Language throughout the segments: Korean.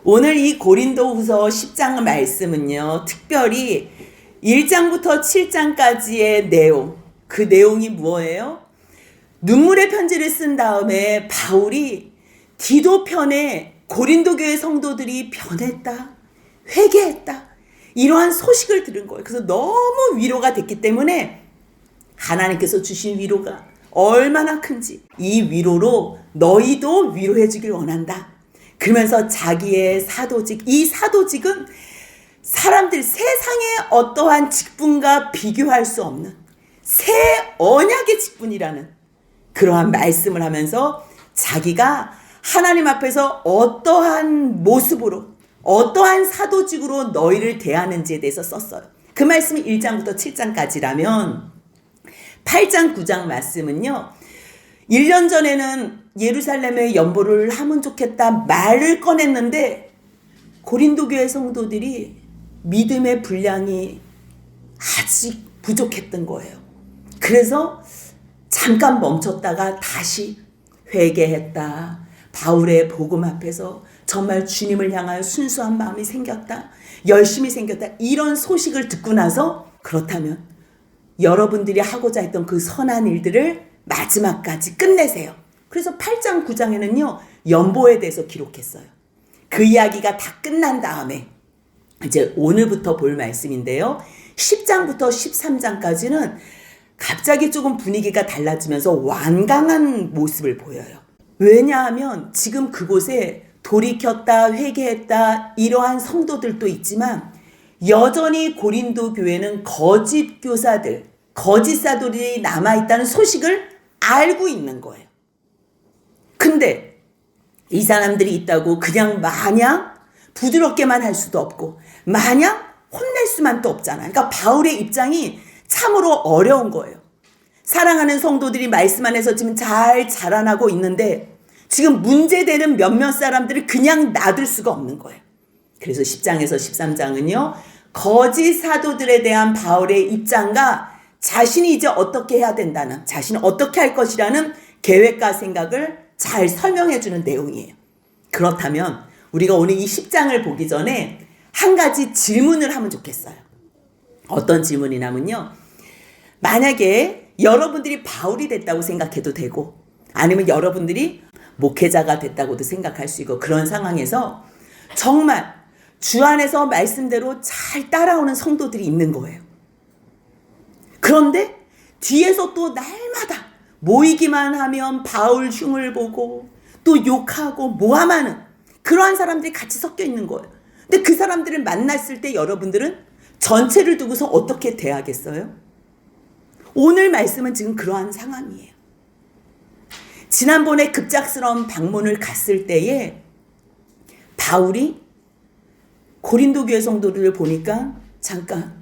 오늘 이 고린도후서 10장 말씀은요, 특별히 1장부터 7장까지의 내용, 그 내용이 뭐예요? 눈물의 편지를 쓴 다음에 바울이 디도 편에 고린도 교회 성도들이 변했다, 회개했다, 이러한 소식을 들은 거예요. 그래서 너무 위로가 됐기 때문에 하나님께서 주신 위로가 얼마나 큰지, 이 위로로 너희도 위로해 주길 원한다. 그러면서 자기의 사도직, 이 사도직은 사람들 세상의 어떠한 직분과 비교할 수 없는 새 언약의 직분이라는 그러한 말씀을 하면서 자기가 하나님 앞에서 어떠한 모습으로 어떠한 사도직으로 너희를 대하는지에 대해서 썼어요. 그 말씀이 1장부터 7장까지라면 8장 9장 말씀은요, 1년 전에는 예루살렘에 연보를 하면 좋겠다 말을 꺼냈는데 고린도 교회 성도들이 믿음의 분량이 아직 부족했던 거예요. 그래서 잠깐 멈췄다가 다시 회개했다. 바울의 복음 앞에서 정말 주님을 향하여 순수한 마음이 생겼다. 열심히 생겼다. 이런 소식을 듣고 나서 그렇다면 여러분들이 하고자 했던 그 선한 일들을 마지막까지 끝내세요. 그래서 8장 9장에는요 연보에 대해서 기록했어요. 그 이야기가 다 끝난 다음에 이제 오늘부터 볼 말씀인데요, 10장부터 13장까지는 갑자기 조금 분위기가 달라지면서 완강한 모습을 보여요. 왜냐하면 지금 그곳에 돌이켰다, 회개했다 이러한 성도들도 있지만 여전히 고린도 교회는 거짓 교사들, 거짓 사도들이 남아있다는 소식을 알고 있는 거예요. 근데 이 사람들이 있다고 그냥 마냥 부드럽게만 할 수도 없고 마냥 혼낼 수만도 없잖아요. 그러니까 바울의 입장이 참으로 어려운 거예요. 사랑하는 성도들이 말씀 안에서 지금 잘 자라나고 있는데 지금 문제되는 몇몇 사람들을 그냥 놔둘 수가 없는 거예요. 그래서 10장에서 13장은요 거짓 사도들에 대한 바울의 입장과 자신이 이제 어떻게 해야 된다는, 자신이 어떻게 할 것이라는 계획과 생각을 잘 설명해 주는 내용이에요. 그렇다면 우리가 오늘 이 10장을 보기 전에 한 가지 질문을 하면 좋겠어요. 어떤 질문이냐면요, 만약에 여러분들이 바울이 됐다고 생각해도 되고 아니면 여러분들이 목회자가 됐다고도 생각할 수 있고 그런 상황에서 정말 주 안에서 말씀대로 잘 따라오는 성도들이 있는 거예요. 그런데 뒤에서 또 날마다 모이기만 하면 바울 흉을 보고 또 욕하고 모함하는 그러한 사람들이 같이 섞여 있는 거예요. 근데 그 사람들을 만났을 때 여러분들은 전체를 두고서 어떻게 대하겠어요? 오늘 말씀은 지금 그러한 상황이에요. 지난번에 급작스러운 방문을 갔을 때에 바울이 고린도 교회 성도들을 보니까 잠깐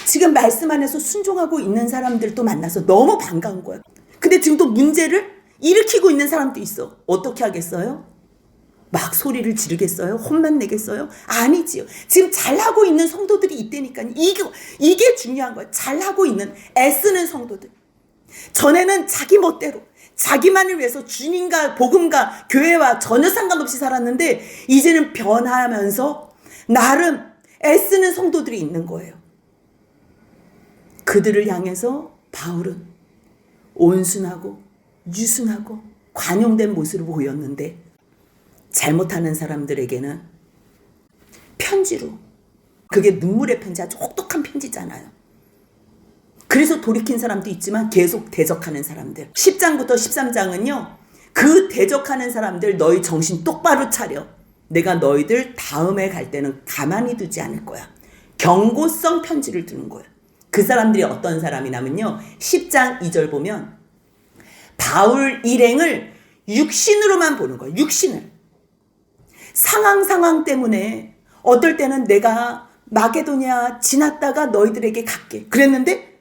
지금 말씀 안에서 순종하고 있는 사람들도 만나서 너무 반가운 거예요. 근데 지금 또 문제를 일으키고 있는 사람도 있어. 어떻게 하겠어요? 막 소리를 지르겠어요? 혼만 내겠어요? 아니지요. 지금 잘하고 있는 성도들이 있다니까요. 이게 중요한 거예요. 잘하고 있는, 애쓰는 성도들. 전에는 자기 멋대로 자기만을 위해서 주님과 복음과 교회와 전혀 상관없이 살았는데 이제는 변하면서 나름 애쓰는 성도들이 있는 거예요. 그들을 향해서 바울은 온순하고 유순하고 관용된 모습을 보였는데 잘못하는 사람들에게는 편지로, 그게 눈물의 편지, 아주 혹독한 편지잖아요. 그래서 돌이킨 사람도 있지만 계속 대적하는 사람들. 10장부터 13장은요 그 대적하는 사람들 너희 정신 똑바로 차려. 내가 너희들 다음에 갈 때는 가만히 두지 않을 거야. 경고성 편지를 주는 거예요. 그 사람들이 어떤 사람이냐면요 10장 2절 보면 바울 일행을 육신으로만 보는 거예요. 육신을. 상황 때문에 어떨 때는 내가 마게도냐 지났다가 너희들에게 갈게 그랬는데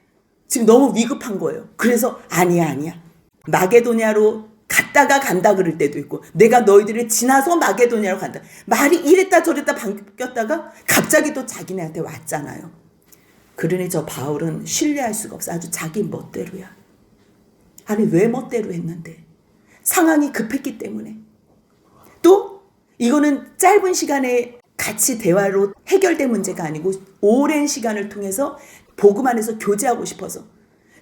지금 너무 위급한 거예요. 그래서 아니야 마게도냐로 갔다가 간다 그럴 때도 있고 내가 너희들을 지나서 마게도냐로 간다. 말이 이랬다 저랬다 바뀌었다가 갑자기 또 자기네한테 왔잖아요. 그러니 저 바울은 신뢰할 수가 없어. 아주 자기 멋대로야. 아니 왜 멋대로 했는데? 상황이 급했기 때문에. 또 이거는 짧은 시간에 같이 대화로 해결된 문제가 아니고 오랜 시간을 통해서 복음 안에서 교제하고 싶어서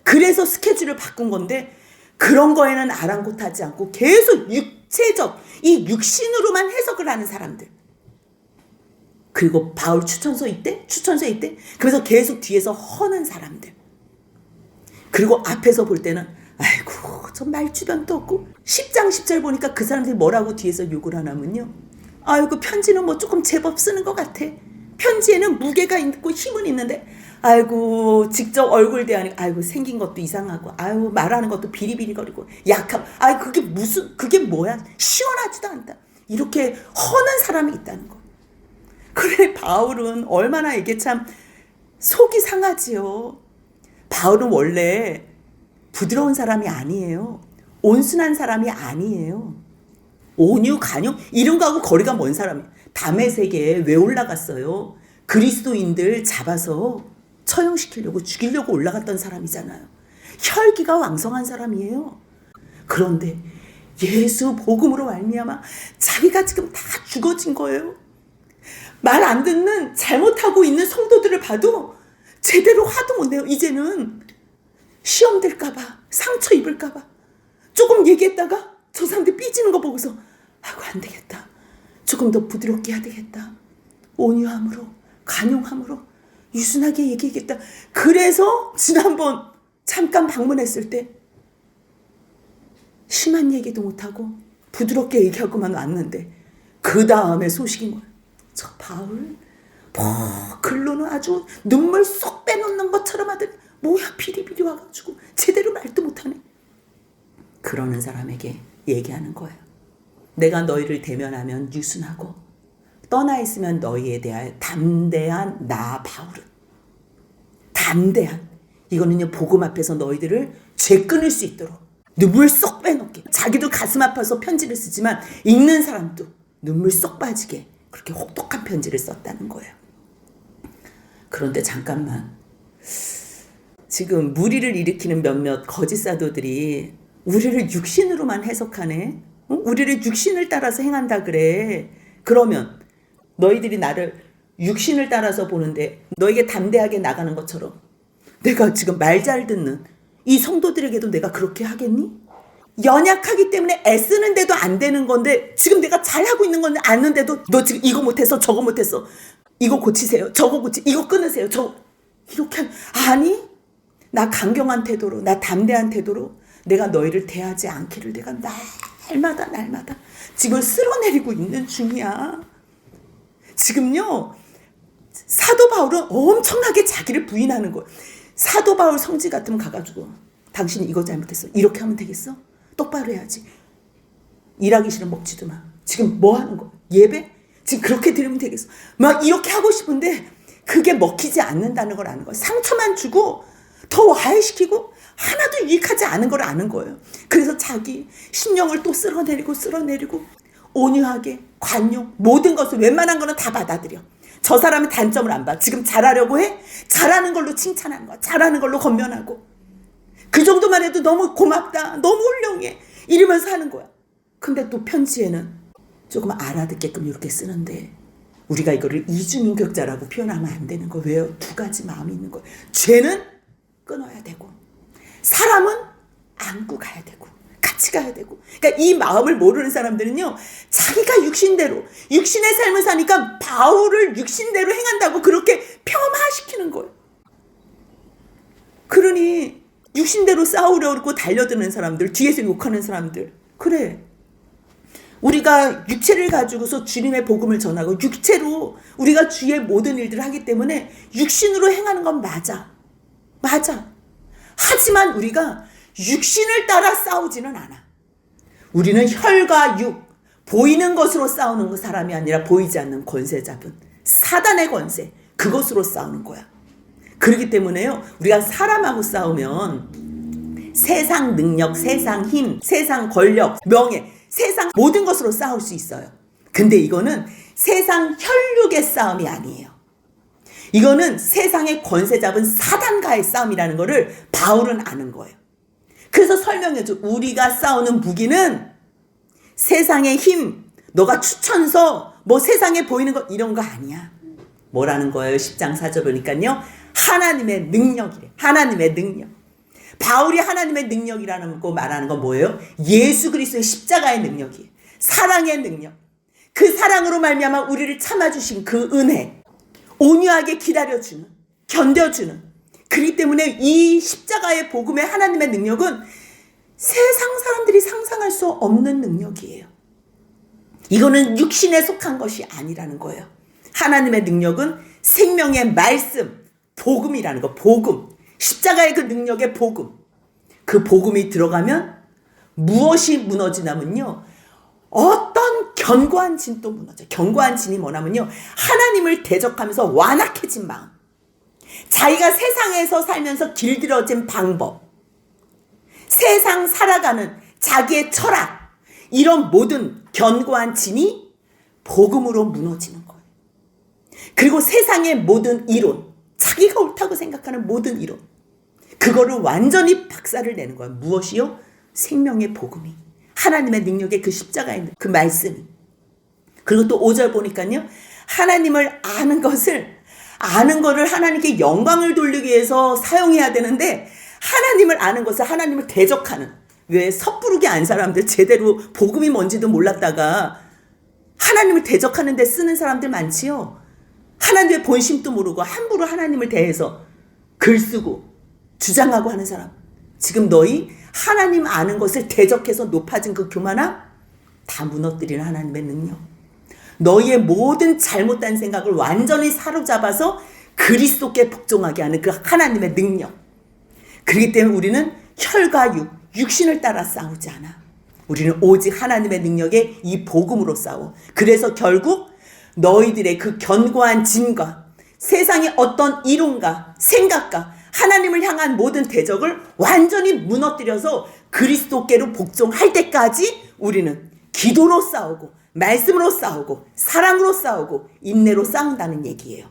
그래서 스케줄을 바꾼 건데 그런 거에는 아랑곳하지 않고 계속 육체적 이 육신으로만 해석을 하는 사람들. 그리고 바울 추천서에 있대? 그래서 계속 뒤에서 허는 사람들. 그리고 앞에서 볼 때는 아이고 저 말주변도 없고 10장 10절 보니까 그 사람들이 뭐라고 뒤에서 욕을 하냐면요. 아이고 편지는 뭐 조금 제법 쓰는 것 같아. 편지에는 무게가 있고 힘은 있는데 아이고 직접 얼굴 대하니까 아이고 생긴 것도 이상하고 아이고 말하는 것도 비리비리거리고 약함. 아이 그게 뭐야. 시원하지도 않다. 이렇게 허는 사람이 있다는 거. 그래 바울은 얼마나 이게 참 속이 상하지요. 바울은 원래 부드러운 사람이 아니에요. 온순한 사람이 아니에요. 온유, 간용 이런 거하고 거리가 먼 사람이에요. 담의 세계에 왜 올라갔어요? 그리스도인들 잡아서 처형시키려고 죽이려고 올라갔던 사람이잖아요. 혈기가 왕성한 사람이에요. 그런데 예수 복음으로 말미암아 자기가 지금 다 죽어진 거예요. 말 안 듣는 잘못하고 있는 성도들을 봐도 제대로 화도 못 내요. 이제는 시험 될까봐 상처 입을까봐 조금 얘기했다가 저 사람들 삐지는 거 보고서 아이고 안 되겠다. 조금 더 부드럽게 해야 되겠다. 온유함으로 간용함으로 유순하게 얘기하겠다. 그래서 지난번 잠깐 방문했을 때 심한 얘기도 못하고 부드럽게 얘기하고만 왔는데 그 다음에 소식인 거예요. 저 바울 글로는 아주 눈물 쏙 빼놓는 것처럼 하더니 뭐야 비리비리 와가지고 제대로 말도 못하네. 그러는 사람에게 얘기하는 거예요. 내가 너희를 대면하면 유순하고 떠나 있으면 너희에 대하여 담대한 나 바울은. 담대한. 이거는요 복음 앞에서 너희들을 죄 끊을 수 있도록 눈물 쏙 빼놓게. 자기도 가슴 아파서 편지를 쓰지만 읽는 사람도 눈물 쏙 빠지게 그렇게 혹독한 편지를 썼다는 거예요. 그런데 잠깐만. 지금 무리를 일으키는 몇몇 거짓 사도들이 우리를 육신으로만 해석하네. 우리를 육신을 따라서 행한다 그래. 그러면 너희들이 나를 육신을 따라서 보는데 너에게 담대하게 나가는 것처럼 내가 지금 말 잘 듣는 이 성도들에게도 내가 그렇게 하겠니? 연약하기 때문에 애쓰는데도 안 되는 건데 지금 내가 잘하고 있는 건데 아는데도 너 지금 이거 못했어 저거 못했어 이거 고치세요 저거 이거 끊으세요 이렇게 아니 나 강경한 태도로 나 담대한 태도로 내가 너희를 대하지 않기를 내가 날마다 지금 쓸어내리고 있는 중이야. 지금요 사도 바울은 엄청나게 자기를 부인하는 거예요. 사도 바울 성질 같으면 가가지고 당신이 이거 잘못했어 이렇게 하면 되겠어? 똑바로 해야지. 일하기 싫으면 먹지도 마. 지금 뭐 하는 거? 예배? 지금 그렇게 드리면 되겠어? 막 이렇게 하고 싶은데 그게 먹히지 않는다는 걸 아는 거예요. 상처만 주고 더 와해시키고 하나도 유익하지 않은 걸 아는 거예요. 그래서 자기 심령을 또 쓸어내리고 온유하게 관용 모든 것을 웬만한 거는 다 받아들여. 저 사람의 단점을 안 봐. 지금 잘하려고 해? 잘하는 걸로 칭찬하는 거야. 잘하는 걸로 건면하고 그 정도만 해도 너무 고맙다. 너무 훌륭해. 이러면서 하는 거야. 근데 또 편지에는 조금 알아듣게끔 이렇게 쓰는데 우리가 이거를 이중인격자라고 표현하면 안 되는 거예요. 왜요? 두 가지 마음이 있는 거예요. 죄는 끊어야 되고 사람은 안고 가야 되고 같이 가야 되고. 그러니까 이 마음을 모르는 사람들은요 자기가 육신대로 육신의 삶을 사니까 바울을 육신대로 행한다고 그렇게 폄하시키는 거예요. 그러니 육신대로 싸우려고 달려드는 사람들 뒤에서 욕하는 사람들 그래 우리가 육체를 가지고서 주님의 복음을 전하고 육체로 우리가 주의 모든 일들을 하기 때문에 육신으로 행하는 건 맞아. 하지만 우리가 육신을 따라 싸우지는 않아. 우리는 혈과 육, 보이는 것으로 싸우는 사람이 아니라 보이지 않는 권세 잡은 사단의 권세, 그것으로 싸우는 거야. 그렇기 때문에요, 우리가 사람하고 싸우면 세상 능력, 세상 힘, 세상 권력, 명예, 세상 모든 것으로 싸울 수 있어요. 근데 이거는 세상 혈육의 싸움이 아니에요. 이거는 세상의 권세 잡은 사단과의 싸움이라는 거를 바울은 아는 거예요. 그래서 설명해줘. 우리가 싸우는 무기는 세상의 힘, 너가 추천서 뭐 세상에 보이는 거 이런 거 아니야. 뭐라는 거예요? 10장 4절 보니까요. 하나님의 능력이래. 하나님의 능력. 바울이 하나님의 능력이라는 거 말하는 건 뭐예요? 예수 그리스도의 십자가의 능력이에요. 사랑의 능력. 그 사랑으로 말미암아 우리를 참아주신 그 은혜. 온유하게 기다려주는, 견뎌주는. 그렇기 때문에 이 십자가의 복음의 하나님의 능력은 세상 사람들이 상상할 수 없는 능력이에요. 이거는 육신에 속한 것이 아니라는 거예요. 하나님의 능력은 생명의 말씀, 복음이라는 거. 복음. 십자가의 그 능력의 복음. 그 복음이 들어가면 무엇이 무너지냐면요. 어떤 견고한 진도 무너져. 견고한 진이 뭐냐면요. 하나님을 대적하면서 완악해진 마음. 자기가 세상에서 살면서 길들여진 방법. 세상 살아가는 자기의 철학. 이런 모든 견고한 진이 복음으로 무너지는 거예요. 그리고 세상의 모든 이론. 자기가 옳다고 생각하는 모든 이론. 그거를 완전히 박살을 내는 거예요. 무엇이요? 생명의 복음이. 하나님의 능력의 그 십자가의 그 말씀이. 그리고 또 5절 보니까요. 하나님을 아는 거를 하나님께 영광을 돌리기 위해서 사용해야 되는데 하나님을 아는 것을 하나님을 대적하는. 왜 섣부르게 안 사람들 제대로 복음이 뭔지도 몰랐다가 하나님을 대적하는 데 쓰는 사람들 많지요. 하나님의 본심도 모르고 함부로 하나님을 대해서 글 쓰고 주장하고 하는 사람. 지금 너희 하나님 아는 것을 대적해서 높아진 그 교만함 다 무너뜨리는 하나님의 능력. 너희의 모든 잘못된 생각을 완전히 사로잡아서 그리스도께 복종하게 하는 그 하나님의 능력. 그렇기 때문에 우리는 혈과 육신을 따라 싸우지 않아. 우리는 오직 하나님의 능력에 이 복음으로 싸워. 그래서 결국 너희들의 그 견고한 진과 세상의 어떤 이론과 생각과 하나님을 향한 모든 대적을 완전히 무너뜨려서 그리스도께로 복종할 때까지 우리는 기도로 싸우고 말씀으로 싸우고 사랑으로 싸우고 인내로 싸운다는 얘기예요.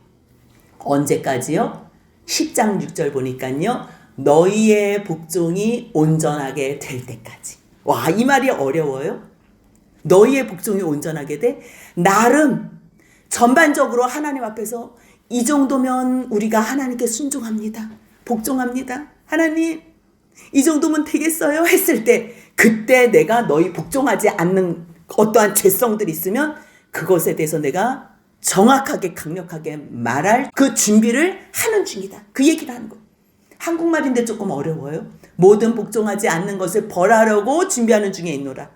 언제까지요? 10장 6절 보니까요. 너희의 복종이 온전하게 될 때까지. 와, 이 말이 어려워요. 너희의 복종이 온전하게 돼? 나름 전반적으로 하나님 앞에서 이 정도면 우리가 하나님께 순종합니다. 복종합니다. 하나님 이 정도면 되겠어요? 했을 때 그때 내가 너희 복종하지 않는 어떠한 죄성들이 있으면 그것에 대해서 내가 정확하게 강력하게 말할 그 준비를 하는 중이다. 그 얘기를 하는 거예요. 한국말인데 조금 어려워요. 모든 복종하지 않는 것을 벌하려고 준비하는 중에 있노라.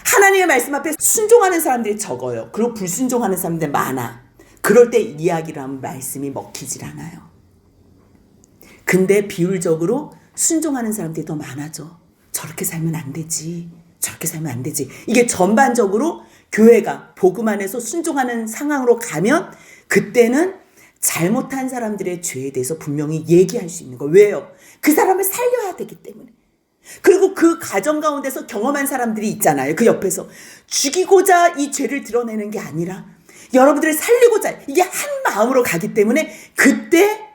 하나님의 말씀 앞에 순종하는 사람들이 적어요. 그리고 불순종하는 사람들 많아. 그럴 때 이야기를 하면 말씀이 먹히질 않아요. 근데 비율적으로 순종하는 사람들이 더 많아져. 저렇게 살면 안 되지. 저렇게 살면 안 되지. 이게 전반적으로 교회가 복음 안에서 순종하는 상황으로 가면 그때는 잘못한 사람들의 죄에 대해서 분명히 얘기할 수 있는 거예요. 왜요? 그 사람을 살려야 되기 때문에. 그리고 그 가정 가운데서 경험한 사람들이 있잖아요. 그 옆에서 죽이고자 이 죄를 드러내는 게 아니라 여러분들을 살리고자 이게 한 마음으로 가기 때문에 그때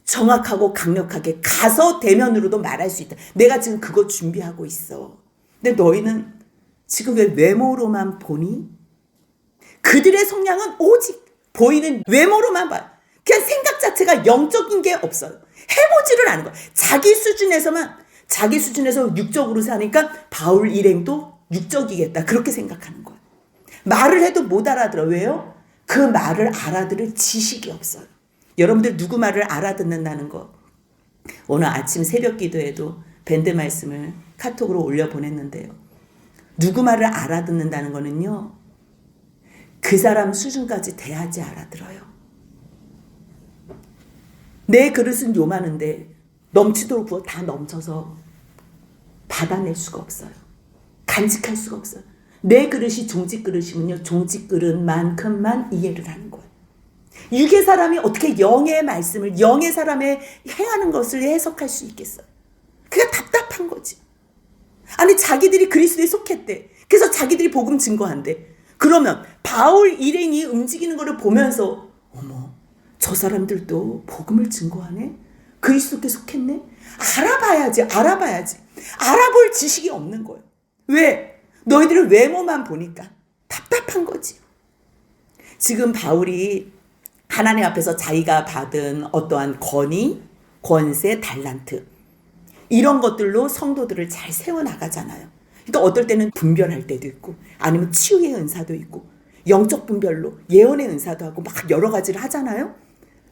정확하고 강력하게 가서 대면으로도 말할 수 있다. 내가 지금 그거 준비하고 있어. 근데 너희는 지금 왜 외모로만 보니? 그들의 성향은 오직 보이는 외모로만 봐요. 그냥 생각 자체가 영적인 게 없어요. 해보지를 않은 거예요. 자기 수준에서 육적으로 사니까 바울 일행도 육적이겠다. 그렇게 생각하는 거예요. 말을 해도 못 알아들어. 왜요? 그 말을 알아들을 지식이 없어요. 여러분들 누구 말을 알아듣는다는 거. 오늘 아침 새벽 기도에도 밴드 말씀을 카톡으로 올려보냈는데요. 누구 말을 알아듣는다는 거는요. 그 사람 수준까지 돼야지 알아들어요. 내 그릇은 요만한데 넘치도록 부어 다 넘쳐서 받아낼 수가 없어요. 간직할 수가 없어요. 내 그릇이 종직 그릇이면요. 종직 그릇만큼만 이해를 하는 거예요. 육의 사람이 어떻게 영의 말씀을 영의 사람의 행하는 것을 해석할 수 있겠어요? 그게 답답한 거지. 아니 자기들이 그리스도에 속했대. 그래서 자기들이 복음 증거한대. 그러면 바울 일행이 움직이는 것을 보면서 어머 저 사람들도 복음을 증거하네? 그리스도께 속했네? 알아봐야지. 알아볼 지식이 없는 거예요. 왜? 너희들은 외모만 보니까. 답답한 거지. 지금 바울이 하나님 앞에서 자기가 받은 어떠한 권위, 권세, 달란트 이런 것들로 성도들을 잘 세워나가잖아요. 그러니까 어떨 때는 분별할 때도 있고 아니면 치유의 은사도 있고 영적 분별로 예언의 은사도 하고 막 여러 가지를 하잖아요.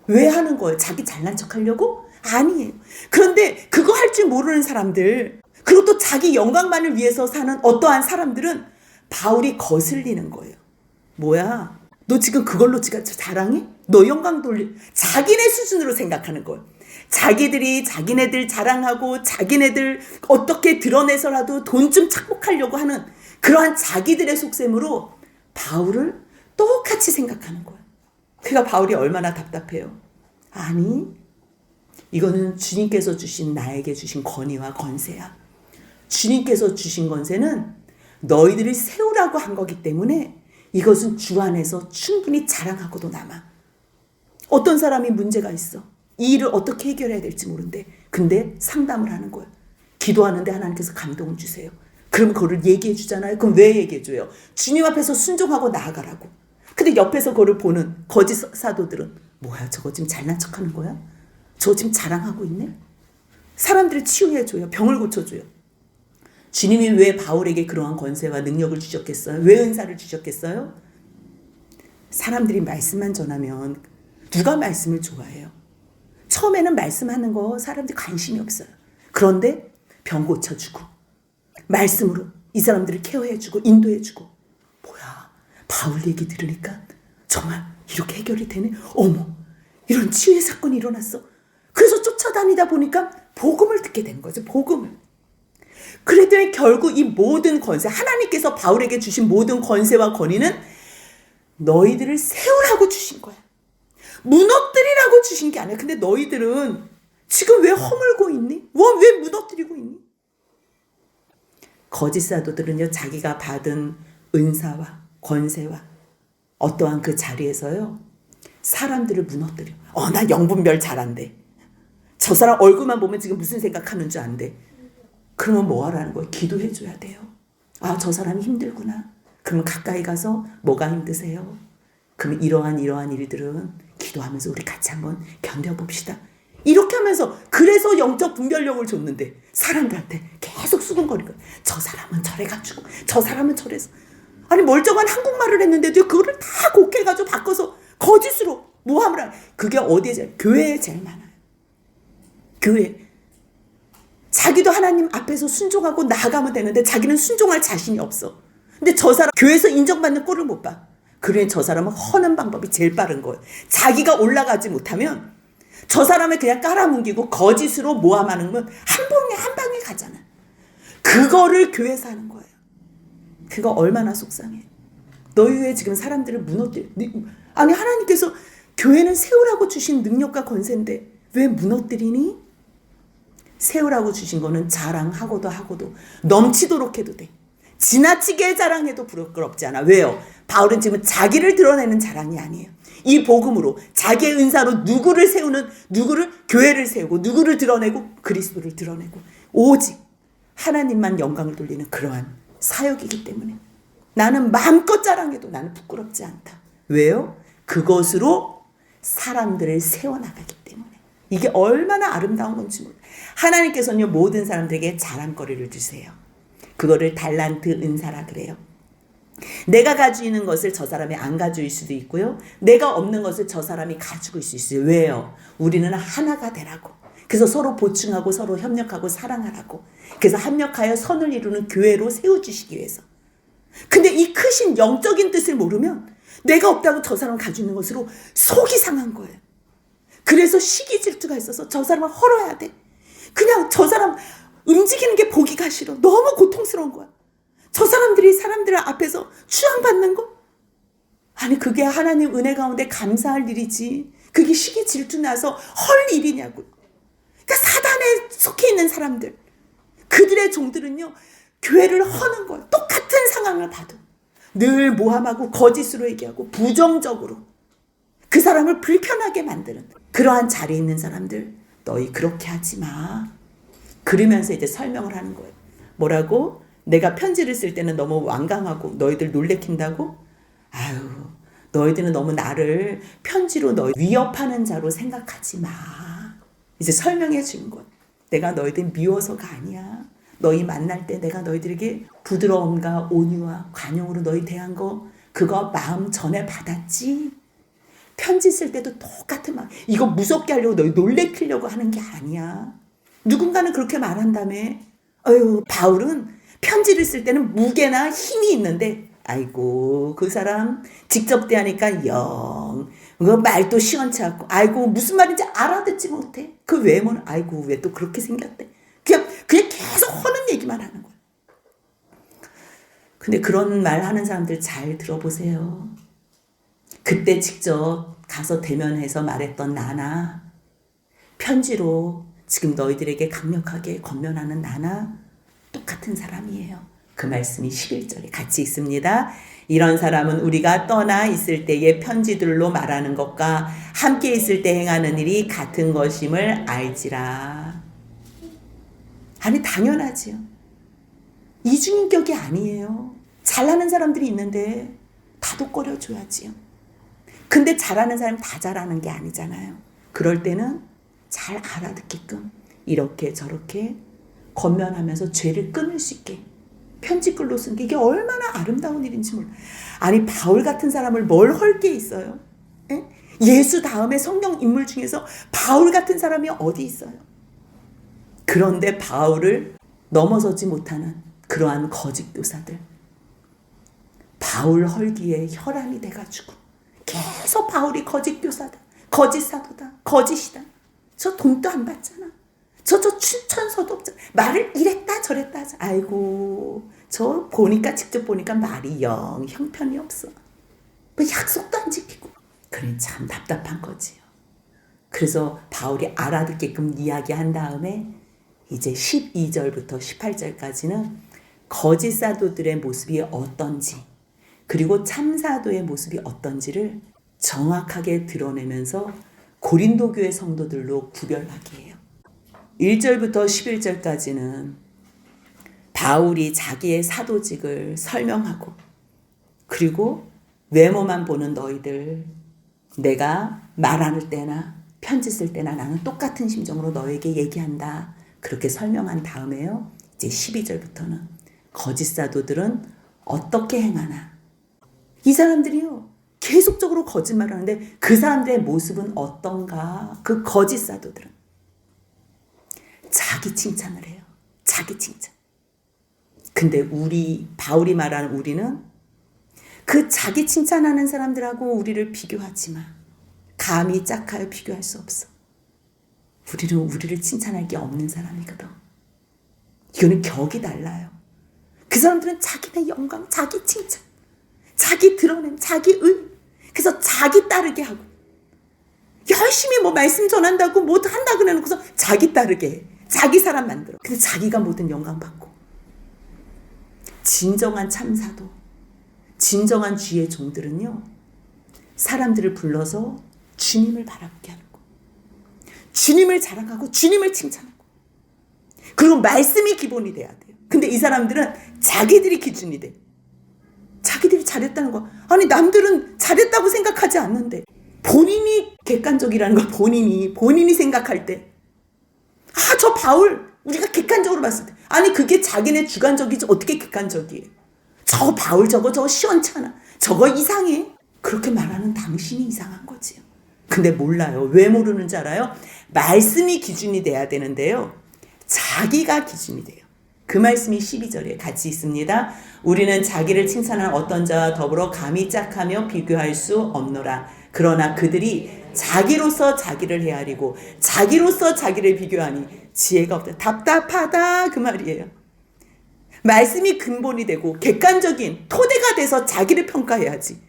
왜 하는 거예요? 자기 잘난 척 하려고? 아니에요. 그런데 그거 할 줄 모르는 사람들, 그리고 또 자기 영광만을 위해서 사는 어떠한 사람들은 바울이 거슬리는 거예요. 뭐야? 너 지금 그걸로 지금 자랑해? 너 영광 돌리? 자기네 수준으로 생각하는 거예요. 자기들이 자기네들 자랑하고 자기네들 어떻게 드러내서라도 돈 좀 착복하려고 하는 그러한 자기들의 속셈으로 바울을 똑같이 생각하는 거예요. 그러니까 바울이 얼마나 답답해요. 아니, 이거는 주님께서 주신 나에게 주신 권위와 권세야. 주님께서 주신 권세는 너희들을 세우라고 한 거기 때문에 이것은 주 안에서 충분히 자랑하고도 남아. 어떤 사람이 문제가 있어. 이 일을 어떻게 해결해야 될지 모른대. 근데 상담을 하는 거예요. 기도하는데 하나님께서 감동을 주세요. 그럼 그거를 얘기해 주잖아요. 그럼 왜 얘기해 줘요? 주님 앞에서 순종하고 나아가라고. 근데 옆에서 그거를 보는 거짓 사도들은 뭐야, 저거 지금 잘난 척하는 거야? 저거 지금 자랑하고 있네? 사람들을 치유해 줘요. 병을 고쳐줘요. 주님이 왜 바울에게 그러한 권세와 능력을 주셨겠어요? 왜 은사를 주셨겠어요? 사람들이 말씀만 전하면 누가 말씀을 좋아해요? 처음에는 말씀하는 거 사람들이 관심이 없어요. 그런데 병 고쳐주고 말씀으로 이 사람들을 케어해주고 인도해주고, 뭐야, 바울 얘기 들으니까 정말 이렇게 해결이 되네. 어머, 이런 치유의 사건이 일어났어. 그래서 쫓아다니다 보니까 복음을 듣게 된 거죠. 복음을. 그랬더니 결국 이 모든 권세, 하나님께서 바울에게 주신 모든 권세와 권위는 너희들을 세우라고 주신 거야. 무너뜨리라고 주신 게 아니야. 근데 너희들은 지금 왜 허물고 있니? 왜 무너뜨리고 있니? 거짓 사도들은요, 자기가 받은 은사와 권세와 어떠한 그 자리에서요, 사람들을 무너뜨려. 나 영분별 잘한대. 저 사람 얼굴만 보면 지금 무슨 생각하는 줄 안대. 그러면 뭐 하라는 거예요? 기도해 줘야 돼요. 아, 저 사람이 힘들구나. 그러면 가까이 가서 뭐가 힘드세요? 그럼 이러한 일들은 기도하면서 우리 같이 한번 견뎌봅시다. 이렇게 하면서, 그래서 영적 분별력을 줬는데 사람들한테 계속 수근거리고, 저 사람은 저래가지고 저 사람은 저래서. 아니, 멀쩡한 한국말을 했는데도 그거를 다 곡해가지고 바꿔서 거짓으로 모함을 하는. 그게 어디에 교회에 제일 많아요. 교회. 자기도 하나님 앞에서 순종하고 나아가면 되는데 자기는 순종할 자신이 없어. 근데 저 사람 교회에서 인정받는 꼴을 못 봐. 그러니 저 사람은 허는 방법이 제일 빠른 거예요. 자기가 올라가지 못하면 저 사람을 그냥 깔아뭉개고 거짓으로 모함하는 건 한 방에 가잖아. 그거를 교회에서 하는 거예요. 그거 얼마나 속상해. 너희 왜 지금 사람들을 무너뜨려. 아니, 하나님께서 교회는 세우라고 주신 능력과 권세인데 왜 무너뜨리니? 세우라고 주신 거는 자랑하고도 넘치도록 해도 돼. 지나치게 자랑해도 부끄럽지 않아. 왜요? 바울은 지금 자기를 드러내는 자랑이 아니에요. 이 복음으로 자기의 은사로 누구를 세우는, 누구를, 교회를 세우고 누구를 드러내고 그리스도를 드러내고 오직 하나님만 영광을 돌리는 그러한 사역이기 때문에 나는 마음껏 자랑해도 나는 부끄럽지 않다. 왜요? 그것으로 사람들을 세워나가기 때문에. 이게 얼마나 아름다운 건지 몰라요. 하나님께서는요, 모든 사람들에게 자랑거리를 주세요. 그거를 달란트 은사라 그래요. 내가 가지고 있는 것을 저 사람이 안 가지고 있을 수도 있고요. 내가 없는 것을 저 사람이 가지고 있을 수 있어요. 왜요? 우리는 하나가 되라고. 그래서 서로 보충하고 서로 협력하고 사랑하라고. 그래서 합력하여 선을 이루는 교회로 세워주시기 위해서. 근데 이 크신 영적인 뜻을 모르면 내가 없다고 저 사람 가지고 있는 것으로 속이 상한 거예요. 그래서 시기 질투가 있어서 저 사람을 헐어야 돼. 그냥 저 사람 움직이는 게 보기가 싫어. 너무 고통스러운 거야. 저 사람들이 사람들 앞에서 추앙받는 거? 아니, 그게 하나님 은혜 가운데 감사할 일이지. 그게 시기 질투 나서 헐 일이냐고. 그러니까 사단에 속해 있는 사람들, 그들의 종들은요, 교회를 허는 거예요. 똑같은 상황을 봐도 늘 모함하고 거짓으로 얘기하고 부정적으로 그 사람을 불편하게 만드는 그러한 자리에 있는 사람들, 너희 그렇게 하지 마. 그러면서 이제 설명을 하는 거예요. 뭐라고? 내가 편지를 쓸 때는 너무 완강하고 너희들 놀래킨다고? 아유, 너희들은 너무 나를 편지로 위협하는 자로 생각하지 마. 이제 설명해 준 것. 내가 너희들 미워서가 아니야. 너희 만날 때 내가 너희들에게 부드러움과 온유와 관용으로 너희 대한 거 그거 마음 전에 받았지. 편지 쓸 때도 똑같은 말. 이거 무섭게 하려고 너희 놀래키려고 하는 게 아니야. 누군가는 그렇게 말한다며. 바울은 편지를 쓸 때는 무게나 힘이 있는데 아이고 그 사람 직접 대하니까 영 말도 시원치 않고 아이고 무슨 말인지 알아듣지 못해. 그 외모는 아이고 왜 또 그렇게 생겼대. 그냥 계속 허는 얘기만 하는 거야. 근데 그런 말 하는 사람들 잘 들어보세요. 그때 직접 가서 대면해서 말했던 나나 편지로 지금 너희들에게 강력하게 권면하는 나나 똑같은 사람이에요. 그 말씀이 11절에 같이 있습니다. 이런 사람은 우리가 떠나 있을 때의 편지들로 말하는 것과 함께 있을 때 행하는 일이 같은 것임을 알지라. 아니 당연하지요. 이중인격이 아니에요. 잘하는 사람들이 있는데 다독거려줘야지요. 근데 잘하는 사람 다 잘하는 게 아니잖아요. 그럴 때는 잘 알아듣게끔 이렇게 저렇게 권면하면서 죄를 끊을 수 있게 편지글로 쓴 게 이게 얼마나 아름다운 일인지 몰라. 아니 바울 같은 사람을 뭘 헐 게 있어요? 에? 예수 다음에 성경 인물 중에서 바울 같은 사람이 어디 있어요? 그런데 바울을 넘어서지 못하는 그러한 거짓 교사들, 바울 헐기에 혈안이 돼가지고 계속 바울이 거짓 교사다, 거짓 사도다, 거짓이다. 저 돈도 안 받잖아. 저 추천서도 없잖아. 말을 이랬다 저랬다 하자. 아이고 저 직접 보니까 말이 영 형편이 없어. 뭐 약속도 안 지키고. 그래 참 답답한 거지요. 그래서 바울이 알아듣게끔 이야기한 다음에 이제 12절부터 18절까지는 거짓 사도들의 모습이 어떤지 그리고 참 사도의 모습이 어떤지를 정확하게 드러내면서 고린도 교회 성도들로 구별하게 해요. 1절부터 11절까지는 바울이 자기의 사도직을 설명하고 그리고 외모만 보는 너희들 내가 말할 때나 편지 쓸 때나 나는 똑같은 심정으로 너에게 얘기한다. 그렇게 설명한 다음에요. 이제 12절부터는 거짓 사도들은 어떻게 행하나. 이 사람들이요. 계속적으로 거짓말을 하는데 그 사람들의 모습은 어떤가. 그 거짓 사도들은 자기 칭찬을 해요. 자기 칭찬. 근데 바울이 말하는 우리는 그 자기 칭찬하는 사람들하고 우리를 비교하지 마. 감히 짝하여 비교할 수 없어. 우리는 우리를 칭찬할 게 없는 사람이거든. 이거는 격이 달라요. 그 사람들은 자기네 영광, 자기 칭찬, 자기 드러냄, 자기 그래서 자기 따르게 하고 열심히 말씀 전한다고 뭐 한다 그래놓고서 자기 따르게 해. 자기 사람 만들어. 근데 자기가 모든 영광 받고. 진정한 참사도, 진정한 주의 종들은요. 사람들을 불러서 주님을 바라보게 하는 거. 주님을 자랑하고 주님을 칭찬하고. 그리고 말씀이 기본이 돼야 돼요. 근데 이 사람들은 자기들이 기준이 돼. 자기들이 잘했다는 거. 아니 남들은 잘했다고 생각하지 않는데 본인이 객관적이라는 걸 본인이 생각할 때 저 바울 우리가 객관적으로 봤을 때 아니 그게 자기네 주관적이지 어떻게 객관적이에요. 저 바울 저거 시원찮아. 저거 이상해. 그렇게 말하는 당신이 이상한 거지요. 근데 몰라요. 왜 모르는 줄 알아요? 말씀이 기준이 돼야 되는데요. 자기가 기준이 돼요. 그 말씀이 12절에 같이 있습니다. 우리는 자기를 칭찬하는 어떤 자와 더불어 감히 짝하며 비교할 수 없노라. 그러나 그들이 자기로서 자기를 헤아리고 자기로서 자기를 비교하니 지혜가 없다. 답답하다 그 말이에요. 말씀이 근본이 되고 객관적인 토대가 돼서 자기를 평가해야지.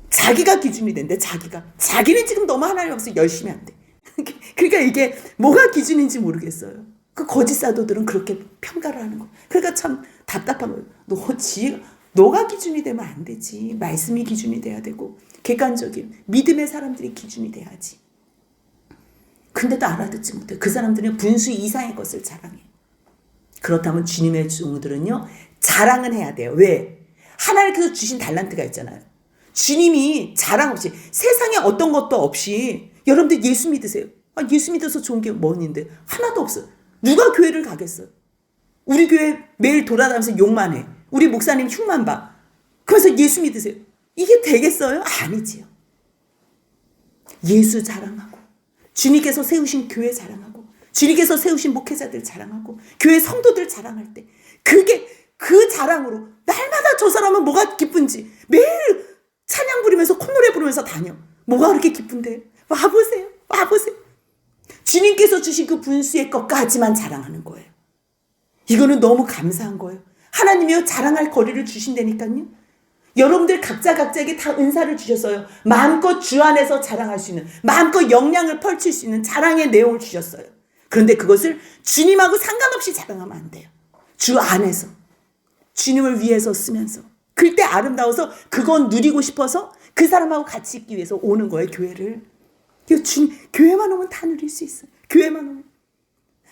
자기가 기준이 된대. 자기는 지금 너무 하나님 앞에서 열심히 한대. 그러니까 이게 뭐가 기준인지 모르겠어요. 그 거짓 사도들은 그렇게 평가를 하는 거. 그러니까 참 답답한 거예요. 너가 기준이 되면 안 되지. 말씀이 기준이 돼야 되고 객관적인 믿음의 사람들이 기준이 돼야지. 근데도 알아듣지 못해. 그 사람들은 분수 이상의 것을 자랑해. 그렇다면 주님의 종들은요, 자랑은 해야 돼요. 왜? 하나님께서 주신 달란트가 있잖아요. 주님이 자랑 없이, 세상에 어떤 것도 없이, 여러분들 예수 믿으세요. 예수 믿어서 좋은 게 뭐있는데 하나도 없어요. 누가 교회를 가겠어요? 우리 교회 매일 돌아다니면서 욕만 해. 우리 목사님 흉만 봐. 그래서 예수 믿으세요. 이게 되겠어요? 아니지요. 예수 자랑하고, 주님께서 세우신 교회 자랑하고, 주님께서 세우신 목회자들 자랑하고, 교회 성도들 자랑할 때, 그게 그 자랑으로 날마다 저 사람은 뭐가 기쁜지 매일 찬양 부르면서 콧노래 부르면서 다녀. 뭐가 그렇게 기쁜데? 와보세요. 와보세요. 주님께서 주신 그 분수의 것까지만 자랑하는 거예요. 이거는 너무 감사한 거예요. 하나님이요, 자랑할 거리를 주신다니까요. 여러분들 각자에게 다 은사를 주셨어요. 마음껏 주 안에서 자랑할 수 있는, 마음껏 역량을 펼칠 수 있는 자랑의 내용을 주셨어요. 그런데 그것을 주님하고 상관없이 자랑하면 안 돼요. 주 안에서 주님을 위해서 쓰면서, 그때 아름다워서 그건 누리고 싶어서 그 사람하고 같이 있기 위해서 오는 거예요. 교회를. 교회만 오면 다 누릴 수 있어요. 교회만 오면.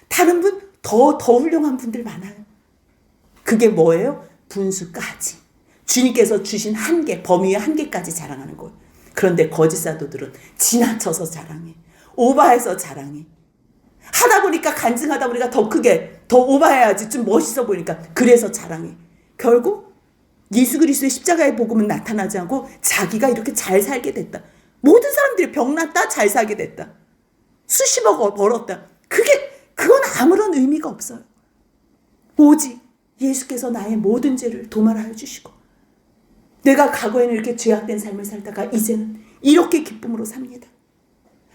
다른 분 더 훌륭한 분들 많아요. 그게 뭐예요? 분수까지. 주님께서 주신 한계, 범위의 한계까지 자랑하는 거예요. 그런데 거짓 사도들은 지나쳐서 자랑해. 오버해서 자랑해. 하다 보니까, 간증하다 보니까 더 크게, 더 오버해야지 좀 멋있어 보이니까 그래서 자랑해. 결국 예수 그리스도의 십자가의 복음은 나타나지 않고 자기가 이렇게 잘 살게 됐다. 모든 사람들이 병났다, 잘 살게 됐다. 수십억 벌었다. 그건 아무런 의미가 없어요. 오직 예수께서 나의 모든 죄를 도말하여 주시고, 내가 과거에는 이렇게 죄악된 삶을 살다가 이제는 이렇게 기쁨으로 삽니다.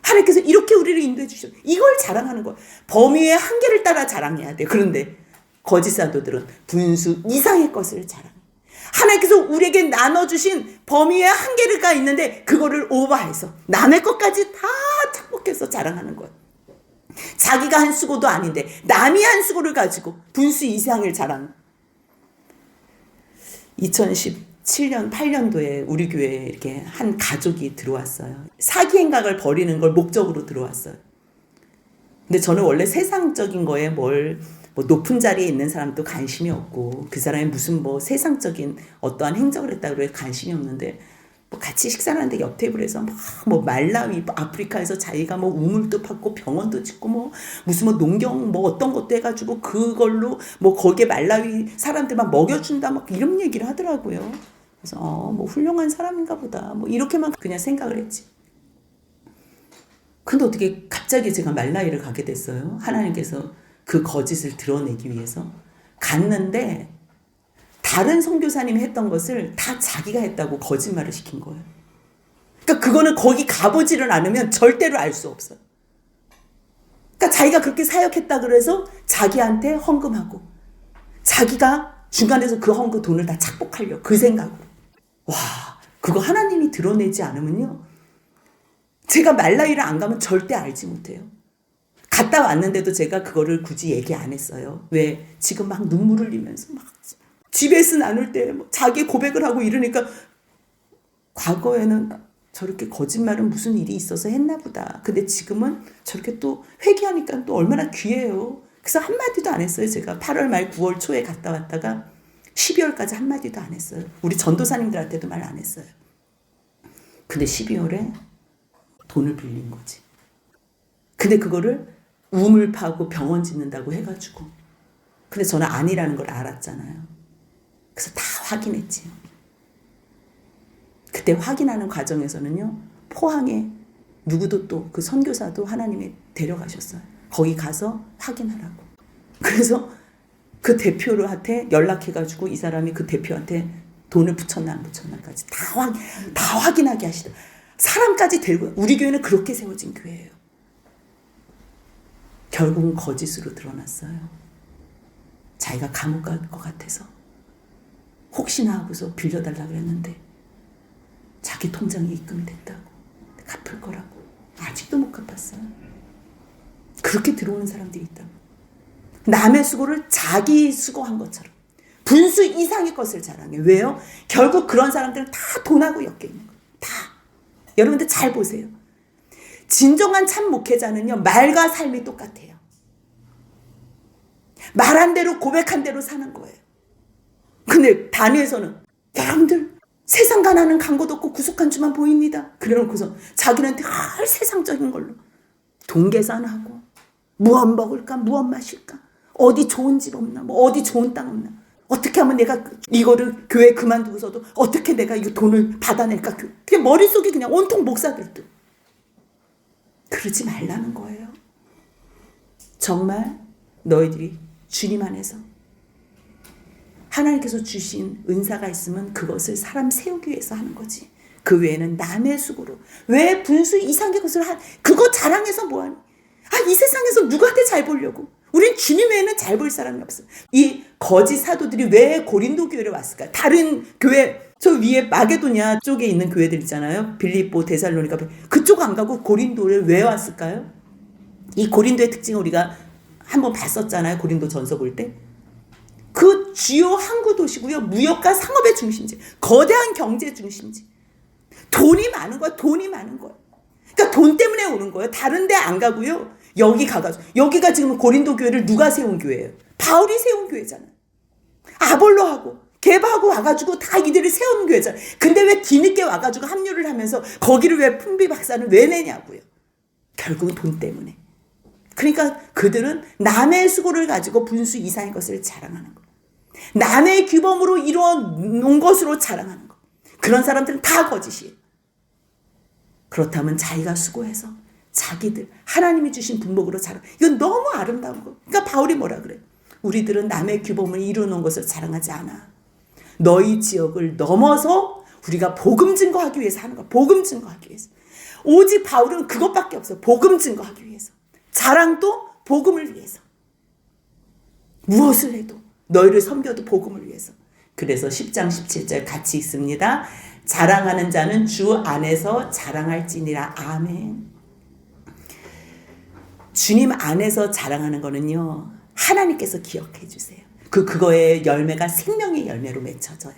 하나님께서 이렇게 우리를 인도해 주셨어요. 이걸 자랑하는 거예요. 범위의 한계를 따라 자랑해야 돼요. 그런데 거짓 사도들은 분수 이상의 것을 자랑해요. 하나님께서 우리에게 나눠주신 범위의 한계가 있는데 그거를 오버해서 남의 것까지 다 착복해서 자랑하는 거예요. 자기가 한 수고도 아닌데 남이 한 수고를 가지고 분수 이상을 자랑. 2017년 8년도에 우리 교회에 이렇게 한 가족이 들어왔어요. 사기 행각을 벌이는 걸 목적으로 들어왔어요. 근데 저는 원래 세상적인 거에 뭐 높은 자리에 있는 사람도 관심이 없고, 그 사람이 무슨 세상적인 어떠한 행적을 했다고 해서 관심이 없는데, 같이 식사를 하는데 옆 테이블에서 말라위, 아프리카에서 자기가 우물도 팠고 병원도 짓고 무슨 농경 어떤 것도 해가지고 그걸로 거기에 말라위 사람들만 먹여준다 이런 얘기를 하더라고요. 그래서 훌륭한 사람인가 보다 이렇게만 그냥 생각을 했지. 근데 어떻게 갑자기 제가 말라위를 가게 됐어요. 하나님께서 그 거짓을 드러내기 위해서 갔는데, 다른 선교사님이 했던 것을 다 자기가 했다고 거짓말을 시킨 거예요. 그러니까 그거는 거기 가보지를 않으면 절대로 알 수 없어요. 그러니까 자기가 그렇게 사역했다 그래서 자기한테 헌금하고, 자기가 중간에서 그 헌금 돈을 다 착복하려고, 그 생각으로. 와, 그거 하나님이 드러내지 않으면요, 제가 말라위를 안 가면 절대 알지 못해요. 갔다 왔는데도 제가 그거를 굳이 얘기 안 했어요. 왜? 지금 눈물을 흘리면서 집에서 나눌 때 자기 고백을 하고 이러니까, 과거에는 저렇게 거짓말은 무슨 일이 있어서 했나 보다. 근데 지금은 저렇게 또 회개하니까 또 얼마나 귀해요. 그래서 한마디도 안 했어요. 제가 8월 말 9월 초에 갔다 왔다가 12월까지 한마디도 안 했어요. 우리 전도사님들한테도 말 안 했어요. 근데 12월에 돈을 빌린 거지. 근데 그거를 우물 파고 병원 짓는다고 해가지고, 근데 저는 아니라는 걸 알았잖아요. 그래서 다 확인했지요. 그때 확인하는 과정에서는요, 포항에 누구도 또 그 선교사도 하나님이 데려가셨어요. 거기 가서 확인하라고. 그래서 그 대표한테 연락해가지고 이 사람이 그 대표한테 돈을 붙였나 안 붙였나까지 다 확인하게 하시더. 사람까지 데리고. 우리 교회는 그렇게 세워진 교회예요. 결국은 거짓으로 드러났어요. 자기가 감옥 갈 것 같아서 혹시나 하고서 빌려달라 그랬는데 자기 통장에 입금이 됐다고, 갚을 거라고. 아직도 못 갚았어요. 그렇게 들어오는 사람들이 있다고. 남의 수고를 자기 수고한 것처럼 분수 이상의 것을 자랑해. 왜요? 결국 그런 사람들은 다 돈하고 엮여 있는 거예요. 다. 여러분들 잘 보세요. 진정한 참 목회자는요, 말과 삶이 똑같아요. 말한 대로 고백한 대로 사는 거예요. 근데 다니엘서는 여러분들 세상 가난은 간 곳 없고 구속한 주만 보입니다. 그래놓고서 자기는 늘 세상적인 걸로 동계산하고 무엇 먹을까 무엇 마실까 어디 좋은 집 없나 뭐 어디 좋은 땅 없나 어떻게 하면 내가 이거를 교회 그만두고서도 어떻게 내가 이 돈을 받아낼까 그냥 머릿속이 그냥 온통 목사들도 그러지 말라는 거예요. 정말 너희들이 주님 안에서 하나님께서 주신 은사가 있으면 그것을 사람 세우기 위해서 하는 거지. 그 외에는 남의 수고로 왜 분수 이상의 것을 그거 자랑해서 뭐하니? 이 세상에서 누구한테 잘 보려고? 우린 주님 외에는 잘 볼 사람이 없어. 이 거짓 사도들이 왜 고린도 교회를 왔을까? 다른 교회 저 위에 마게도냐 쪽에 있는 교회들 있잖아요. 빌립보, 데살로니가 그쪽 안 가고 고린도를 왜 왔을까요? 이 고린도의 특징을 우리가 한번 봤었잖아요. 고린도 전서 볼 때. 그 주요 항구 도시고요. 무역과 상업의 중심지. 거대한 경제 중심지. 돈이 많은 거야. 돈이 많은 거야. 그러니까 돈 때문에 오는 거예요. 다른 데 안 가고요. 여기 가가지고. 여기가 지금 고린도 교회를 누가 세운 교회예요? 바울이 세운 교회잖아요. 아볼로하고 게바하고 와가지고 다 이들을 세우는 교회잖아요. 근데 왜 뒤늦게 와가지고 합류를 하면서 거기를 왜 품비 박사는 왜 내냐고요. 결국은 돈 때문에. 그러니까 그들은 남의 수고를 가지고 분수 이상의 것을 자랑하는 거. 남의 규범으로 이루어 놓은 것으로 자랑하는 거. 그런 사람들은 다 거짓이에요. 그렇다면 자기가 수고해서 자기들 하나님이 주신 분목으로 자랑. 이건 너무 아름다운 거. 그러니까 바울이 뭐라 그래? 우리들은 남의 규범을 이루어 놓은 것을 자랑하지 않아. 너희 지역을 넘어서 우리가 복음 증거하기 위해서 하는 거야. 복음 증거하기 위해서. 오직 바울은 그것밖에 없어. 복음 증거하기 위해서. 자랑도 복음을 위해서. 무엇을 해도 너희를 섬겨도 복음을 위해서. 그래서 10장 17절 같이 읽습니다. 자랑하는 자는 주 안에서 자랑할지니라. 아멘. 주님 안에서 자랑하는 거는요. 하나님께서 기억해 주세요. 그거의 열매가 생명의 열매로 맺혀져요.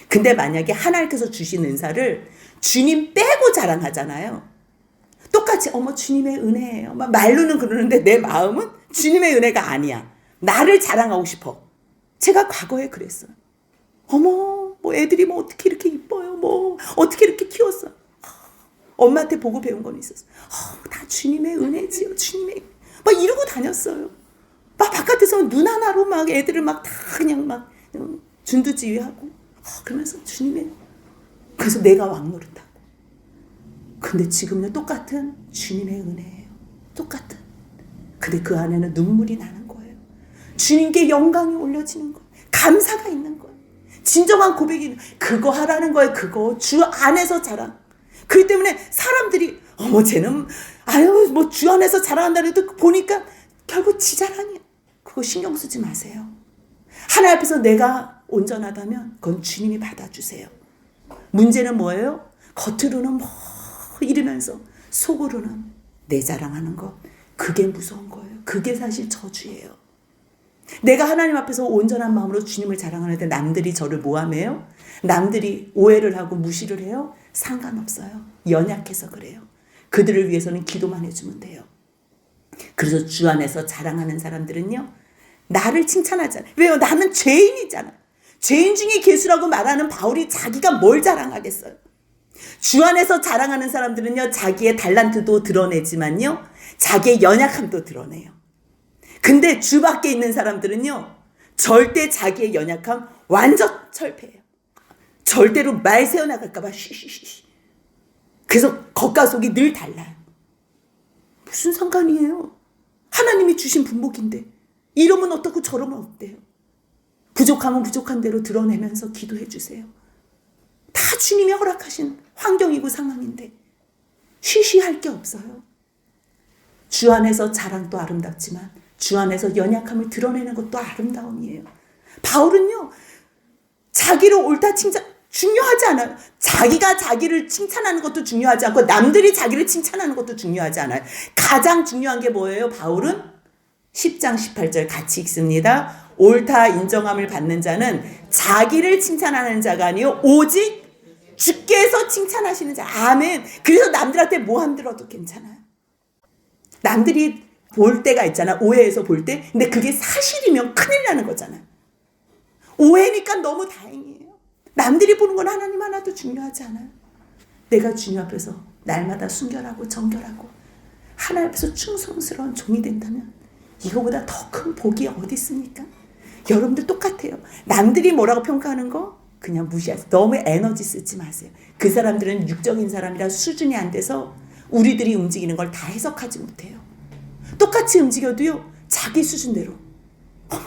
근데 만약에 하나님께서 주신 은사를 주님 빼고 자랑하잖아요. 똑같이 주님의 은혜예요. 말로는 그러는데 내 마음은 주님의 은혜가 아니야. 나를 자랑하고 싶어. 제가 과거에 그랬어요. 애들이 어떻게 이렇게 이뻐요. 어떻게 이렇게 키웠어요. 엄마한테 보고 배운 건 있었어요. 다 주님의 은혜지요. 주님의 이러고 다녔어요. 바깥에서 눈 하나로 애들을 다 그냥 준두지휘하고 그러면서 주님의 그래서 내가 왕노릇하고. 근데 지금은 똑같은 주님의 은혜예요. 똑같은. 근데 그 안에는 눈물이 나는 거예요. 주님께 영광이 올려지는 거예요. 감사가 있는 거예요. 진정한 고백이 있는 거예요. 그거 하라는 거예요. 그거 주 안에서 자랑. 그렇기 때문에 사람들이 쟤는 주 안에서 자랑한다는 해도 보니까 결국 지 자랑이야. 그거 신경 쓰지 마세요. 하나님 앞에서 내가 온전하다면 그건 주님이 받아주세요. 문제는 뭐예요? 겉으로는 이러면서 속으로는 내 자랑하는 거. 그게 무서운 거예요. 그게 사실 저주예요. 내가 하나님 앞에서 온전한 마음으로 주님을 자랑하는데 남들이 저를 모함해요? 남들이 오해를 하고 무시를 해요? 상관없어요. 연약해서 그래요. 그들을 위해서는 기도만 해주면 돼요. 그래서 주 안에서 자랑하는 사람들은요. 나를 칭찬하잖아요. 왜요? 나는 죄인이잖아. 죄인 중에 괴수라고 말하는 바울이 자기가 뭘 자랑하겠어요. 주 안에서 자랑하는 사람들은요. 자기의 달란트도 드러내지만요. 자기의 연약함도 드러내요. 근데 주 밖에 있는 사람들은요. 절대 자기의 연약함 완전 철폐해요. 절대로 말 새어나갈까 봐 쉬쉬쉬. 그래서 겉과 속이 늘 달라요. 무슨 상관이에요? 하나님이 주신 분목인데 이러면 어떻고 저러면 어때요? 부족하면 부족한 대로 드러내면서 기도해 주세요. 다 주님이 허락하신 환경이고 상황인데 쉬쉬할 게 없어요. 주 안에서 자랑도 아름답지만 주 안에서 연약함을 드러내는 것도 아름다움이에요. 바울은요. 자기를 옳다 칭찬 중요하지 않아요. 자기가 자기를 칭찬하는 것도 중요하지 않고 남들이 자기를 칭찬하는 것도 중요하지 않아요. 가장 중요한 게 뭐예요? 바울은 10장 18절 같이 읽습니다. 옳다 인정함을 받는 자는 자기를 칭찬하는 자가 아니요 오직 주께서 칭찬하시는 자. 아멘. 그래서 남들한테 모함 들어도 괜찮아요. 남들이 볼 때가 있잖아. 오해해서 볼 때. 근데 그게 사실이면 큰일 나는 거잖아. 오해니까 너무 다행이에요. 남들이 보는 건 하나님 하나도 중요하지 않아요. 내가 주님 앞에서 날마다 순결하고 정결하고 하나님 앞에서 충성스러운 종이 된다면 이거보다 더 큰 복이 어디 있습니까? 여러분들 똑같아요. 남들이 뭐라고 평가하는 거 그냥 무시하세요. 너무 에너지 쓰지 마세요. 그 사람들은 육적인 사람이라 수준이 안 돼서 우리들이 움직이는 걸 다 해석하지 못해요. 똑같이 움직여도요. 자기 수준대로. 어머,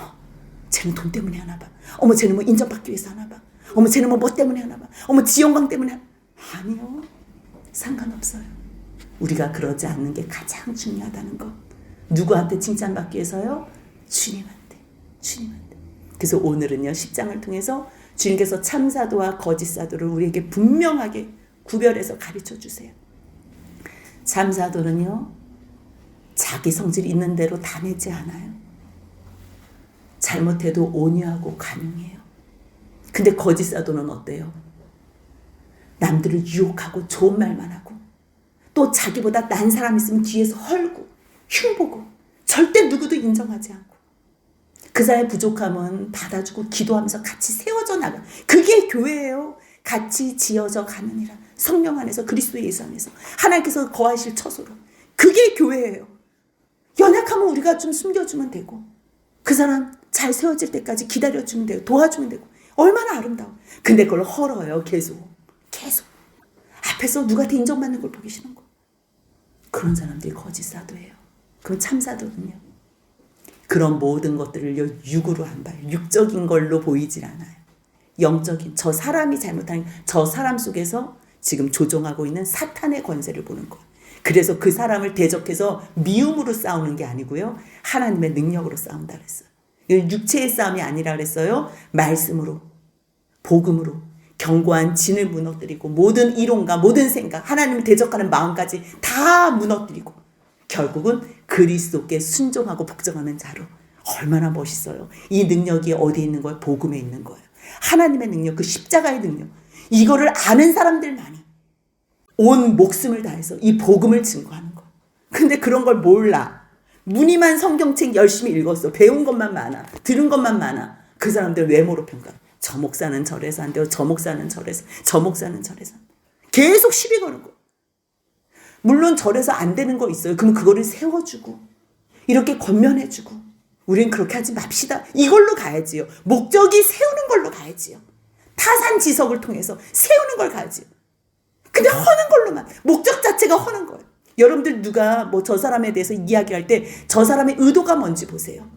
쟤는 돈 때문에 하나 봐. 어머, 쟤는 뭐 인정받기 위해서 하나 봐. 어머, 쟤는 뭐 때문에 하나 봐. 어머, 지영광 때문에 하나 봐. 아니요. 상관없어요. 우리가 그러지 않는 게 가장 중요하다는 거. 누구한테 칭찬받기 위해서요? 주님한테. 주님한테. 그래서 오늘은요. 10장을 통해서 주님께서 참사도와 거짓사도를 우리에게 분명하게 구별해서 가르쳐 주세요. 참사도는요. 자기 성질 있는 대로 다 내지 않아요. 잘못해도 온유하고 관용해요. 근데 거짓사도는 어때요? 남들을 유혹하고 좋은 말만 하고 또 자기보다 난 사람 있으면 뒤에서 헐고 흉보고 절대 누구도 인정하지 않고 그 사람의 부족함은 받아주고 기도하면서 같이 세워져 나가. 그게 교회예요. 같이 지어져 가느니라. 성령 안에서 그리스도 예수 안에서 하나님께서 거하실 처소로. 그게 교회예요. 연약하면 우리가 좀 숨겨주면 되고 그 사람 잘 세워질 때까지 기다려주면 되고 도와주면 되고 얼마나 아름다워. 근데 그걸 헐어요. 계속. 앞에서 누구한테 인정받는 걸 보기 싫은 거. 그런 사람들이 거짓 사도예요. 그건 참 사도군요. 그런 모든 것들을요 육으로 안 봐요. 육적인 걸로 보이질 않아요. 영적인 저 사람이 잘못한 저 사람 속에서 지금 조종하고 있는 사탄의 권세를 보는 거예요. 그래서 그 사람을 대적해서 미움으로 싸우는 게 아니고요. 하나님의 능력으로 싸운다 그랬어요. 육체의 싸움이 아니라 그랬어요. 말씀으로, 복음으로 견고한 진을 무너뜨리고 모든 이론과 모든 생각, 하나님을 대적하는 마음까지 다 무너뜨리고 결국은 그리스도께 순종하고 복종하는 자로. 얼마나 멋있어요. 이 능력이 어디에 있는 거예요? 복음에 있는 거예요. 하나님의 능력, 그 십자가의 능력. 이거를 아는 사람들만이 온 목숨을 다해서 이 복음을 증거하는 거예요. 근데 그런 걸 몰라. 무늬만 성경책 열심히 읽었어. 배운 것만 많아. 들은 것만 많아. 그 사람들 외모로 평가해. 저 목사는 저래서 안 돼요. 저 목사는 저래서. 저 목사는 저래서. 계속 시비 거는 거. 물론 저래서 안 되는 거 있어요. 그럼 그거를 세워주고 이렇게 권면해주고 우린 그렇게 하지 맙시다. 이걸로 가야지요. 목적이 세우는 걸로 가야지요. 타산지석을 통해서 세우는 걸 가야지요. 근데 허는 걸로만. 목적 자체가 허는 거예요. 여러분들 누가 뭐 저 사람에 대해서 이야기할 때 저 사람의 의도가 뭔지 보세요.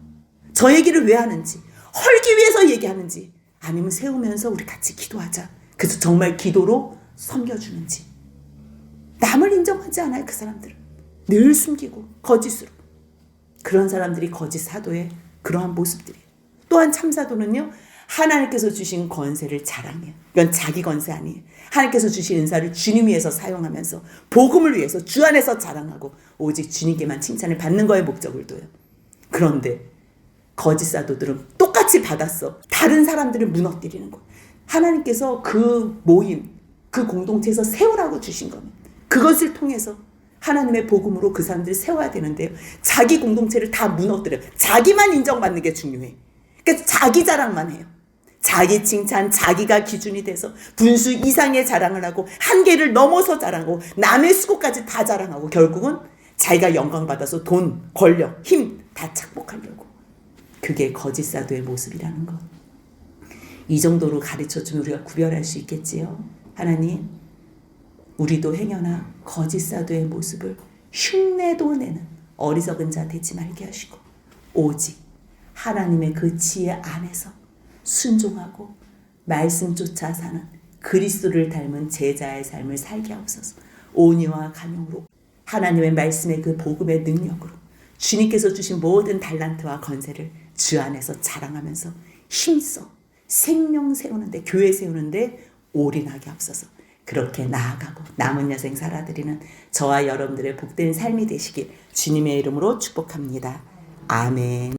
저 얘기를 왜 하는지. 헐기 위해서 얘기하는지. 아니면 세우면서 우리 같이 기도하자. 그래서 정말 기도로 섬겨주는지. 남을 인정하지 않아요. 그 사람들은. 늘 숨기고 거짓으로. 그런 사람들이 거짓 사도의 그러한 모습들이에요. 또한 참사도는요. 하나님께서 주신 권세를 자랑해요. 이건 자기 권세 아니에요. 하나님께서 주신 은사를 주님 위해서 사용하면서 복음을 위해서 주 안에서 자랑하고 오직 주님께만 칭찬을 받는 거에 목적을 둬요. 그런데 거짓 사도들은 똑같이 받았어. 다른 사람들을 무너뜨리는 거예요. 하나님께서 그 모임, 그 공동체에서 세우라고 주신 거면 그것을 통해서 하나님의 복음으로 그 사람들을 세워야 되는데요. 자기 공동체를 다 무너뜨려요. 자기만 인정받는 게 중요해. 그러니까 자기 자랑만 해요. 자기 칭찬, 자기가 기준이 돼서 분수 이상의 자랑을 하고 한계를 넘어서 자랑하고 남의 수고까지 다 자랑하고 결국은 자기가 영광받아서 돈, 권력, 힘 다 착복하려고. 그게 거짓 사도의 모습이라는 것. 이 정도로 가르쳐주면 우리가 구별할 수 있겠지요. 하나님, 우리도 행여나 거짓 사도의 모습을 흉내도 내는 어리석은 자 되지 말게 하시고 오직 하나님의 그 지혜 안에서 순종하고 말씀 쫓아 사는 그리스도를 닮은 제자의 삶을 살게 하옵소서. 온유와 간용으로 하나님의 말씀의 그 복음의 능력으로 주님께서 주신 모든 달란트와 건세를 주 안에서 자랑하면서 힘써 생명 세우는데, 교회 세우는데 올인하게 하옵소서. 그렇게 나아가고 남은 여생 살아드리는 저와 여러분들의 복된 삶이 되시길 주님의 이름으로 축복합니다. 아멘.